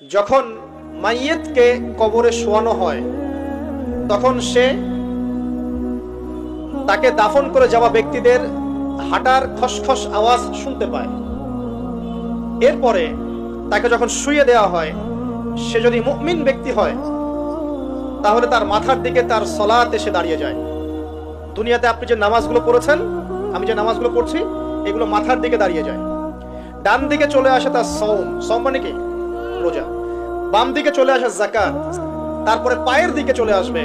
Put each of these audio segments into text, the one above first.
যখন মাইয়েতকে কবরে শোয়ানো হয় তখন সে তাকে দাফন করে যাওয়া ব্যক্তিদের হাঁটার খসখস আওয়াজ শুনতে পায়। এরপরে তাকে যখন শুইয়ে দেওয়া হয়, সে যদি মুমিন ব্যক্তি হয় তাহলে তার মাথার দিকে তার সালাত এসে দাঁড়িয়ে যায়। দুনিয়াতে আপনি যে নামাজগুলো পড়েছেন, আমি যে নামাজগুলো পড়ছি, এগুলো মাথার দিকে দাঁড়িয়ে যায়। ডান দিকে চলে আসে তার সওম মানে কি? রোজা। বাম দিকে চলে আসে যাকাত। তারপরে পায়ের দিকে চলে আসবে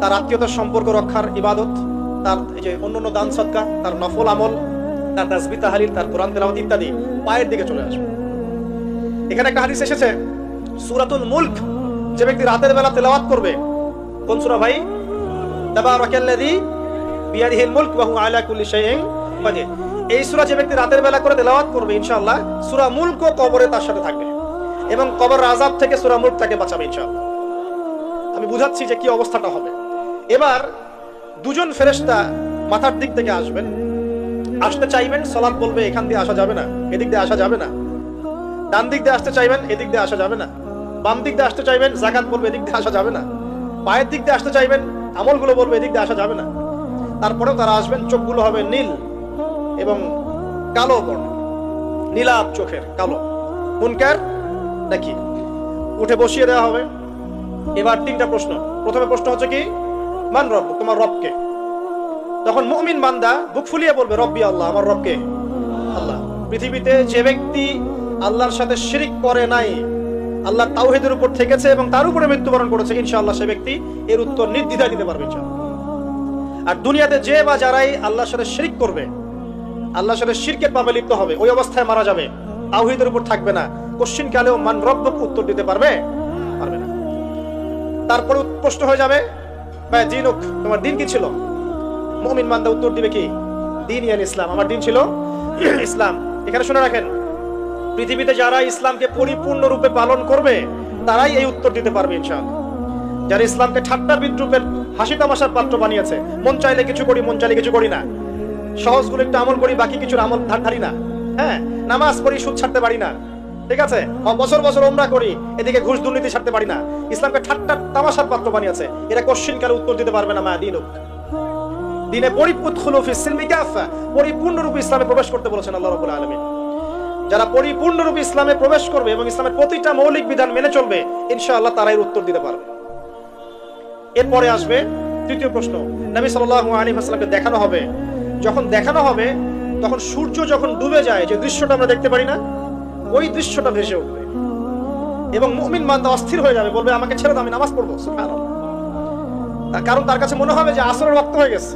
তার আত্মীয়তার সম্পর্ক রক্ষার ইবাদত, তার এই যে অন্যান্য দান সদকা, তার নফল আমল, তার তাসবিহ তাহলিল, তার কোরআন তেলাওয়াত ইত্যাদি পায়ের দিকে চলে আসবে। এখানে একটা হাদিস এসেছে, সূরাতুল মুলক যে ব্যক্তি রাতের বেলা তেলাওয়াত করবে, কোন সূরা ভাই? তাবারাকাল্লাযী বিয়াদিহিল মুলক ওয়া হুয়া আলা কুল্লি শাইইন কাদির। এই সূরা যে ব্যক্তি রাতের বেলা করে তেলাওয়াত করবে, ইনশাআল্লাহ সূরা মুলক কবরে তার সাথে থাকবে এবং কবরের আযাব থেকে সূরা মুলক তাকে বাঁচাবে ইনশাআল্লাহ। আমি বুঝাচ্ছি যে কি অবস্থাটা হবে। এবার দুজন ফেরেশতা মাথার দিক থেকে আসবেন, আসতে চাইবেন, সালাত বলবে এখান দিয়ে আসা যাবে না, এদিক দিয়ে আসা যাবে না। ডান দিক দিয়ে আসতে চাইবেন, এদিক দিয়ে আসা যাবে না। বাম দিক দিয়ে আসতে চাইবেন, যাকাত বলবে এদিক দিয়ে আসা যাবে না। পায়ের দিক দিয়ে আসতে চাইবেন, আমলগুলো বলবে এদিক দিয়ে আসা যাবে না। তারপরেও তারা আসবেন, চোখগুলো হবে নীল এবং কালো বর্ণ, নীলাভ চোখের, কালো। মুনকার নাকি? উঠে বসিয়ে দেওয়া হবে। এবার তিনটা প্রশ্ন। প্রথমে প্রশ্ন হচ্ছে কি? মান রব, তোমার রবকে? তখন মুমিন বান্দা বুক ফুলিয়ে বলবে রব্বি আল্লাহ, আমার রবকে আল্লাহ। পৃথিবীতে যে ব্যক্তি আল্লাহর সাথে শিরিক করে নাই, আল্লাহর তাওহীদের উপর থেকেছে এবং তার উপরে মৃত্যুবরণ করেছে, ইনশাআল্লাহ সে ব্যক্তি এর উত্তর নির্দ্বিধায় দিতে পারবে ইনশাআল্লাহ। আর দুনিয়াতে যে বা যারাই আল্লাহর সাথে শিরিক করবে, আল্লাহর সাথে শিরকের পাপে লিপ্ত হবে, ওই অবস্থায় মারা যাবে, তাওহীদের উপর থাকবে না, কোশ্চিন কালেও মান রব্বক উত্তর দিতে পারবে না। তারপরে প্রশ্ন হয়ে যাবে ভাই দিনুক, তোমার দিন কি ছিল? মুমিন বান্দা উত্তর দিবে কি? দিন ইয়ান ইসলাম, আমার দিন ছিল ইসলাম। এখানে শুনে রাখেন, পৃথিবীতে যারা ইসলামকে পরিপূর্ণ রূপে পালন করবে তারাই এই উত্তর দিতে পারবে ইনশাআল্লাহ। যারা ইসলামকে ঠাট্টা বিদ্রুপের হাসি তামাশার পাত্র বানিয়েছে, মন চাইলে কিছু করি, মন চাইলে কিছু করি না, সহজগুলো একটু আমল করি, বাকি কিছুর আমল ধারি না, হ্যাঁ, নামাজ পড়ি, সুদ ছাড়তে পারি না, ঠিক আছে, বছর বছর ওমরা করি, এদিকে ঘুষ দুর্নীতি ছাড়তে পারি না, ইসলামকে ঠাট্টা তামাশার পাত্র বানিয়েছে, এরা কোশ্চিন কালে উত্তর দিতে পারবে না মা দিনুক। দিনে পরিপূর্ণরূপে ইসলামে প্রবেশ করতে বলেছেন আল্লাহ রাব্বুল আলামিন। যারা পরিপূর্ণরূপে ইসলামে প্রবেশ করবে এবং ইসলামের প্রতিটা মৌলিক বিধান মেনে চলবে, ইনশাআল্লাহ তারাই উত্তর দিতে পারবে। এরপরে আসবে তৃতীয় প্রশ্ন। নবী সাল্লাল্লাহু আলাইহি ওয়াসাল্লামকে দেখানো হবে। যখন দেখানো হবে তখন সূর্য যখন ডুবে যায়, যে দৃশ্যটা আমরা দেখতে পারি না, ওই দৃশ্যটা ভেসে উঠবে এবং মুমিন বান্দা অস্থির হয়ে যাবে, বলবে আমাকে ছেড়ে দাও, আমি নামাজ পড়বো। সুবহানাল্লাহ। তার কারণ তার কাছে মনে হবে যে আসরের ওয়াক্ত হয়ে গেছে,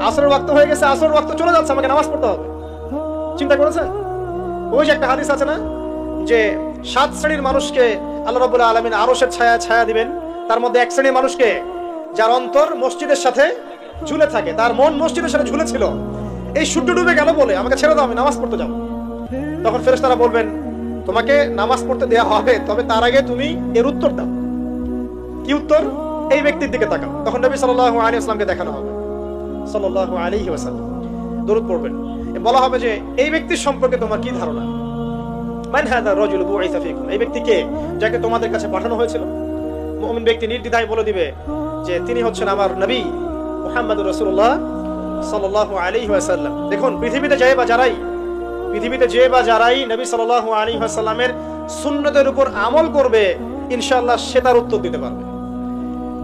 আসরের ওয়াক্ত হয়ে গেছে, আসরের ওয়াক্ত চলে যাচ্ছে, আমাকে নামাজ পড়তে হবে। চিন্তা করেছেন? ওই যে একটা হাদিস আছে না, যে 7 শ্রেণীর মানুষকে আল্লাহ রাব্বুল আলামিন আরশের ছায়া দিবেন। তার মধ্যে এক শ্রেণীর মানুষকে, যার অন্তর মসজিদের সাথে ঝুলে থাকে, তার মন মসজিদের সাথে ঝুলে ছিল, এই সূর্য ডুবে গেল বলে আমাকে ছেড়ে দাও, আমি নামাজ পড়তে যাব। তখন ফেরেশতারা বলবেন তোমাকে নামাজ পড়তে দেয়া হবে, তবে তার আগে তুমি এর উত্তর দাও। কি উত্তর? এই ব্যক্তির দিকে তাকাও। তখন নবী সাল্লাল্লাহু আলাইহি ওয়াসাল্লামকে দেখানো হবে, সাল্লাল্লাহু আলাইহি ওয়াসাল্লাম দরুদ পড়বেন। বলা হবে যে এই ব্যক্তির সম্পর্কে তোমার কি ধারণা? মান হাযা রাজুল বুইসা ফিকুম, এই ব্যক্তি কে, যাকে তোমাদের কাছে পাঠানো হয়েছিল? মুমিন ব্যক্তি নির্দ্বিধায় বলে দিবে যে তিনি হচ্ছেন আমার নবী মুহাম্মদুর রাসূলুল্লাহ সাল্লাল্লাহু আলাইহি ওয়াসাল্লাম। দেখুন, পৃথিবীতে যে বা যারাই নবী সাল্লাল্লাহু আলাইহি ওয়াসাল্লামের সুন্নতের উপর আমল করবে, ইনশাআল্লাহ সে তার উত্তর দিতে পারবে।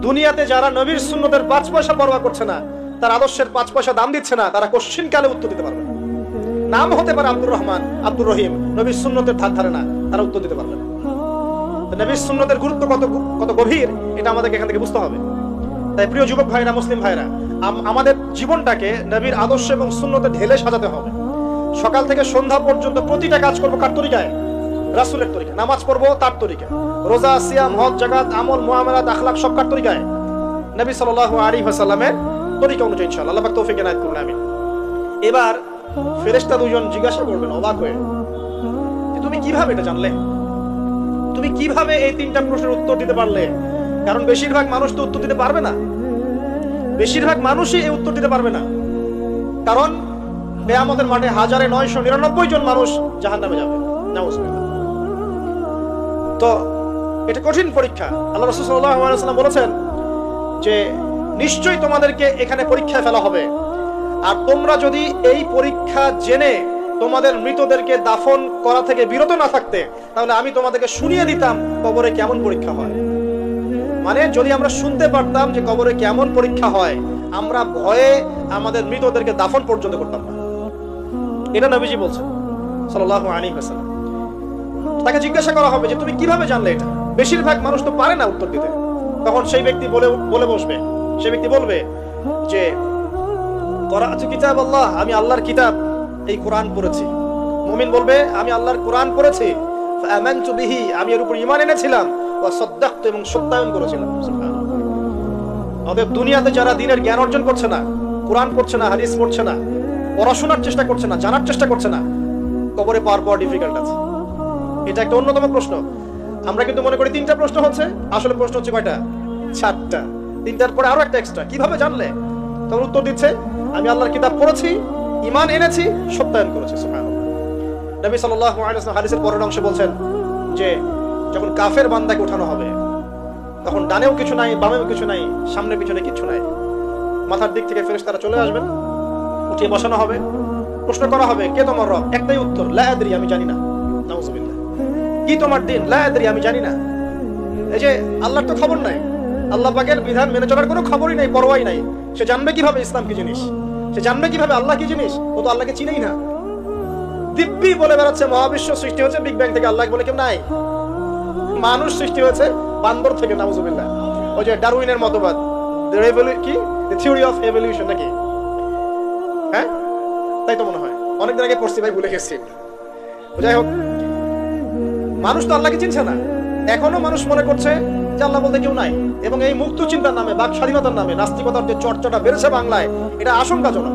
দুনিয়াতে যারা নবীর সুন্নতের 5 পয়সা পরোয়া করছে না, তার আদর্শের 5 পয়সা দাম দিচ্ছে না, তারা কোশ্চিন কালে উত্তর দিতে পারবে না। নাম হতে পারে আব্দুর রহমান, আব্দুর রহিম, নবীর সুন্নতের ধার ধারে না, তারা উত্তর দিতে পারবে না। নবীর সুন্নতের গুরুত্ব কত গভীর, এটা আমাদেরকে এখান থেকে বুঝতে হবে। তাই প্রিয় যুবক ভাইরা, মুসলিম ভাইরা, আমাদের জীবনটাকে নবীর আদর্শ এবং সুন্নতে ঢেলে সাজাতে হবে। সকাল থেকে সন্ধ্যা পর্যন্ত প্রতিটা কাজ করবো কার তরিকায়? রাসূলের তরিকায়। নামাজ পড়বো তার তরিকায়, রোজা, সিয়াম, হজ, যাকাত, আমল, মুআমালাত, আখলাক সব কার তরিকায়? নবী সাল্লাল্লাহু আলাইহি ওয়াসাল্লামের তরিকা অনুযায়ী ইনশাআল্লাহ। আল্লাহ পাক তৌফিক এনায়েত করুন, আমিন। এবার ফেরেশতা দুজন জিজ্ঞাসা করবেন অবাক হয়ে, তুমি কিভাবে এটা জানলে? তুমি কিভাবে এই 3টা প্রশ্নের উত্তর দিতে পারলে? কারণ বেশিরভাগ মানুষ তো উত্তর দিতে পারবে না, বেশিরভাগ মানুষই এই উত্তর দিতে পারবে না। কারণ কিয়ামতের মাঠে 1999 জন মানুষ জাহান্নামে যাবে। নাউজুবিল্লাহ। তো এটা কঠিন পরীক্ষা। আল্লাহ রাসূল সাল্লাল্লাহু আলাইহি ওয়াসাল্লাম বলেছেন যে নিশ্চয়ই তোমাদেরকে এখানে পরীক্ষায় ফেলা হবে, আর তোমরা যদি এই পরীক্ষা জেনে তোমাদের মৃতদেরকে দাফন করা থেকে বিরত না থাকতে, তাহলে আমি তোমাদেরকে শুনিয়ে দিতাম কবরে কেমন পরীক্ষা হয়। মানে যদি আমরা শুনতে পারতাম যে কবরে কেমন পরীক্ষা হয়, আমরা ভয়ে আমাদের মৃতদেরকে দাফন পর্যন্ত করতাম না। এটা নবীজি বলছেন সাল্লাল্লাহু আলাইহি ওয়াসাল্লাম। তাকে জিজ্ঞাসা করা হবে যে তুমি কিভাবে জানলে এটা? বেশিরভাগ মানুষ তো পারে না উত্তর দিতে। তখন সেই ব্যক্তি বলে বসবে, সেই ব্যক্তি বলবে যে করাতু কিতাব আল্লাহ, আমি আল্লাহর কিতাব এই কোরআন পড়েছি। মুমিন বলবে আমি আল্লাহর কোরআন পড়েছি, ফাআমানতু বিহি, আমি এর উপর ঈমান এনেছিলাম, ওয়া সাদ্দাকতু, এবং সত্যায়ন করেছিলাম। সুবহানাল্লাহ। আমাদের দুনিয়াতে যারা দ্বীনের জ্ঞান অর্জন করছে না, কোরআন পড়ছে না, হাদিস পড়ছে না, পড়াশোনার চেষ্টা করছে না, জানার চেষ্টা করছে না, কবরে পাওয়ার পর ডিফিকাল্ট আছে। এটা একটা অন্যতম প্রশ্ন। আমরা কিন্তু মনে করি 3টা প্রশ্ন হচ্ছে, আসলে প্রশ্ন হচ্ছে কয়টা? 4টা। 3টার পরে আরো একটা এক্সট্রা। কিভাবে জানলে? তখন উত্তর দিচ্ছে আমি আল্লাহর কিতাব পড়েছি, ঈমান এনেছি, সত্যায়ন করেছি। সুবহানাল্লাহ। নবী সাল্লাল্লাহু আলাইহি ওয়াসাল্লাম হাদিসের পরের অংশে বলছেন যে যখন কাফের বান্দাকে উঠানো হবে, তখন ডানেও কিছু নাই, বামেও কিছু নাই, সামনে পিছনে কিছু নাই। মাথার দিক থেকে ফেরেশতারা চলে আসবেন, উঠিয়ে বসানো হবে, প্রশ্ন করা হবে কে তোমার রব? একটাই উত্তর, লা আদরি, আমি জানি না। নাউযুবিল্লাহ। কি তোমার দিন? লা আদরি, আমি জানি না। এই যে আল্লাহর তো খবর নাই, আল্লাহ পাকের বিধান মেনে চলার কোনো খবরই নাই, পরোয়াই নাই। সে জানবে কিভাবে ইসলাম কি জিনিস? সে জানবে কিভাবে আল্লাহ কি জিনিস? ও তো আল্লাহকে চিনেই না। দিব্যি বলে বেড়াচ্ছে মহাবিশ্ব সৃষ্টি হয়েছে বিগ ব্যাং থেকে, আল্লাহ বলে কেউ নাই। মানুষ সৃষ্টি হয়েছে বান্দর থেকে, নাউযুবিল্লাহ। ওই যে ডারউইনের মতবাদ, কি থিওরি অফ এভলিউশন নাকি? হ্যাঁ, তাই তো মনে হয়। অনেকদিন আগে পড়ছি ভাই, ভুলে গেছি। যাই হোক, মানুষ তো আল্লাহকে চিনছে না। এখনো মানুষ মনে করছে যে আল্লাহ বলতে কেউ নাই, এবং এই মুক্ত চিন্তার নামে, বাক স্বাধীনতার নামে নাস্তিকতার যে চর্চাটা বেড়েছে বাংলায়, এটা আশঙ্কাজনক।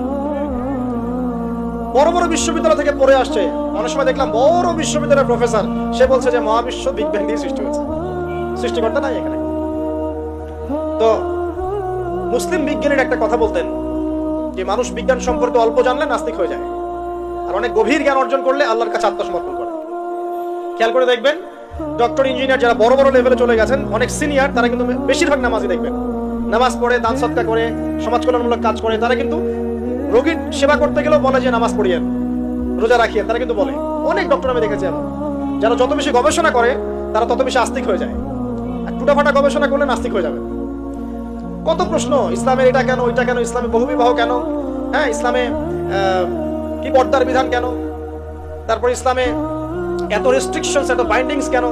বড় বড় বিশ্ববিদ্যালয় থেকে পড়ে আসছে, অনেক সময় দেখলাম বড় বিশ্ববিদ্যালয়ের প্রফেসর, সে বলছে যে মহাবিশ্ব বিগ ব্যাং দিয়ে সৃষ্টি হয়েছে, সৃষ্টিকর্তা নাই এখানে। তো মুসলিম বিজ্ঞানীর একটা কথা বলতেন যে মানুষ বিজ্ঞান সম্পর্কে অল্প জানলে নাস্তিক হয়ে যায়, আর অনেক গভীর জ্ঞান অর্জন করলে আল্লাহর কাছে আত্মসমর্পণ করে। খেয়াল করে দেখবেন, ডক্টর, ইঞ্জিনিয়ার যারা বড় বড় লেভেলে চলে গেছেন, অনেক সিনিয়র, তারা কিন্তু বেশিরভাগ নামাজি দেখবেন, নামাজ পড়ে, দান সদকা করে, সমাজ কল্যাণমূলক কাজ করে। তারা কিন্তু রোগীর সেবা করতে গেলেও বলে যে নামাজ পড়িয়েন, রোজা রাখিয়েন, তারা কিন্তু বলে। অনেক ডক্টর আমি দেখেছি এমন, যারা যত বেশি গবেষণা করে তারা তত বেশি আস্তিক হয়ে যায়, আর টুটাফাটা গবেষণা করলে নাস্তিক হয়ে যাবে। কত প্রশ্ন, ইসলামের এটা কেন, ওইটা কেন, ইসলামে বহুবিবাহ কেন, হ্যাঁ, ইসলামে কি পর্দার বিধান কেন, তারপর ইসলামে এত রেস্ট্রিকশনস, এত বাইন্ডিংস কেন,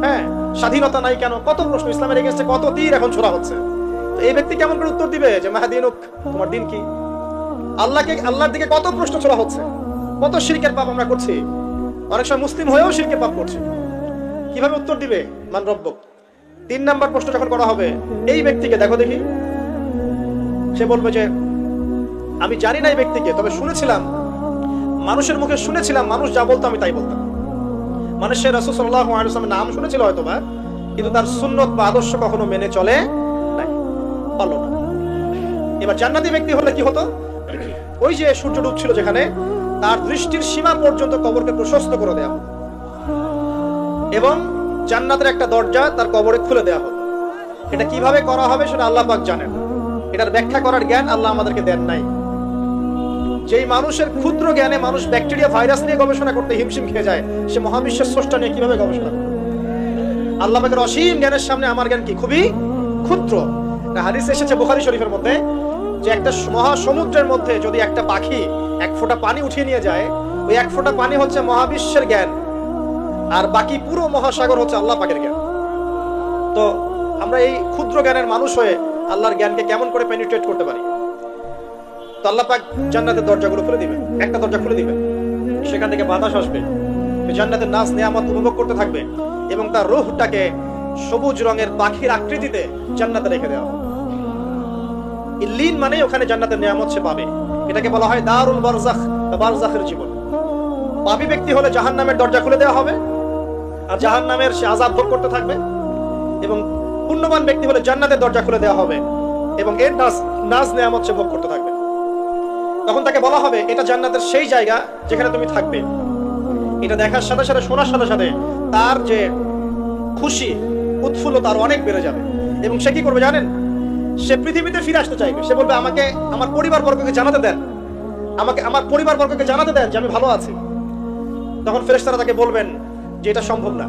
হ্যাঁ, স্বাধীনতা নাই কেন, কত প্রশ্ন। ইসলামের এগেইনস্টে কত তীর এখন ছোড়া হচ্ছে। তো এই ব্যক্তি কেমন করে উত্তর দিবে যে মাহাদিনুক, তোমার দিন কি? আল্লাহর দিকে কত প্রশ্ন ছোড়া হচ্ছে, কত শিরকের পাপ আমরা করছি, অনেক সময় মুসলিম হয়েও শিরকের পাপ করছি। কিভাবে উত্তর দিবে মান রব্বুক? 3 নাম্বার প্রশ্ন যখন করা হবে এই ব্যক্তিকে, দেখো দেখি, সে বলবে যে আমি জানি না এই ব্যক্তিকে, তবে শুনেছিলাম, মানুষের মুখে শুনেছিলাম, মানুষ যা বলতো আমি তাই বলতাম। মানুষের রাসূল সাল্লাল্লাহু আলাইহি ওয়াসাল্লামের নাম শুনেছিল হয়তোবা, কিন্তু তার সুন্নত বা আদর্শ কখনো মেনে চলে নাই, পারলো না। এবার জান্নাতি ব্যক্তি হলে কি হতো? ওই যে সূর্য ডুবছিল যেখানে, তার দৃষ্টির সীমা পর্যন্ত কবরকে প্রশস্ত করে দেওয়া হতো, এবং জান্নাতের একটা দরজা তার কবরে খুলে দেওয়া হতো। এটা কিভাবে করা হবে সেটা আল্লাহ পাক জানেন, এটার ব্যাখ্যা করার জ্ঞান আল্লাহ আমাদেরকে দেন নাই। যেই মানুষের ক্ষুদ্র জ্ঞানে মানুষ ব্যাকটেরিয়া, ভাইরাস নিয়ে গবেষণা করতে হিমশিম খেয়ে যায়, সে মহাবিশ্বের স্রষ্টা নিয়ে কিভাবে গবেষণা করবে? আল্লাহ পাকের অসীম জ্ঞানের সামনে আমার জ্ঞান কি? খুবই ক্ষুদ্র। হাদিস এসেছে বুখারী শরীফের মধ্যে যে একটা মহাসমুদ্রের মধ্যে যদি একটা পাখি 1 ফোঁটা পানি উঠিয়ে নিয়ে যায়, ওই 1 ফোঁটা পানি হচ্ছে মহাবিশ্বের জ্ঞান, আর বাকি পুরো মহাসাগর হচ্ছে আল্লাহ পাকের জ্ঞান। তো আমরা এই ক্ষুদ্র জ্ঞানের মানুষ হয়ে আল্লাহর জ্ঞানকে কেমন করে পেনিট্রেট করতে পারি? তো আল্লাহ পাক জান্নাতের দরজাগুলো খুলে দিবেন, একটা দরজা খুলে দিবেন, সেখান থেকে বাতাস আসবে, জান্নাতের নাজ নেয়ামত উপভোগ করতে থাকবে, এবং তার রূহটাকে সবুজ রঙের পাখির আকৃতিতে জান্নাতে রেখে দেওয়া হবে। ইল্লিন মানে ওখানে জান্নাতের নিয়ামত সে পাবে। এটাকে বলা হয় দারুল বারজাখ বা বারজাখের জীবন। পাপী ব্যক্তি হলে জাহান্নামের দরজা খুলে দেওয়া হবে, আর জাহান্নামের সে আযাব ভোগ করতে থাকবে, এবং পুণ্যবান ব্যক্তি হলে জান্নাতের দরজা খুলে দেওয়া হবে, এবং এর নাজ নিয়ামত সে ভোগ করতে থাকবে। তখন তাকে বলা হবে এটা জান্নাতের সেই জায়গা যেখানে তুমি থাকবে। এটা দেখার সাথে সাথে, শোনার সাথে সাথে তার যে খুশি উৎফুল্লতা আরো অনেক বেড়ে যাবে। এবং সে কি করবে জানেন? সে পৃথিবীতে ফিরে আসতে চাইবে। সে বলবে আমাকে আমার পরিবারবর্গকে জানাতে দেন, আমাকে আমার পরিবারবর্গকে জানাতে দেন যে আমি ভালো আছি। তখন ফেরেশতারা তাকে বলবেন যে এটা সম্ভব না,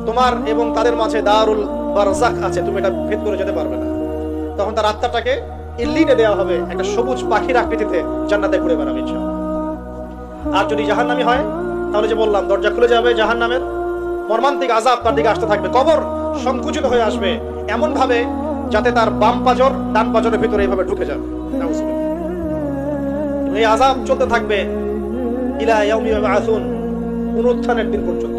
তোমার এবং তাদের মাঝে দারুল বারজাখ আছে, তুমি এটা ভেদ করে যেতে পারবে না। তখন তার আত্মাটাকে ইল্লিনে দেওয়া হবে, একটা সবুজ পাখির আকৃতিতে জান্নাতে ঘুরে বেড়াবে ইনশাআল্লাহ। আর যদি জাহান্নামী হয় তাহলে যে বললাম দরজা খুলে যাবে জাহান্নামের, মর্মান্তিক আযাব তার দিকে আসতে থাকবে, কবর সংকুচিত হয়ে আসবে এমন ভাবে যাতে তার বাম পাজর ডান পাজরের ভিতরে এইভাবে ঢুকে যাবে। এই আযাব চলতে থাকবে ইলা ইয়াউমি ইউবআসুন, পুনরুত্থানের দিন পর্যন্ত।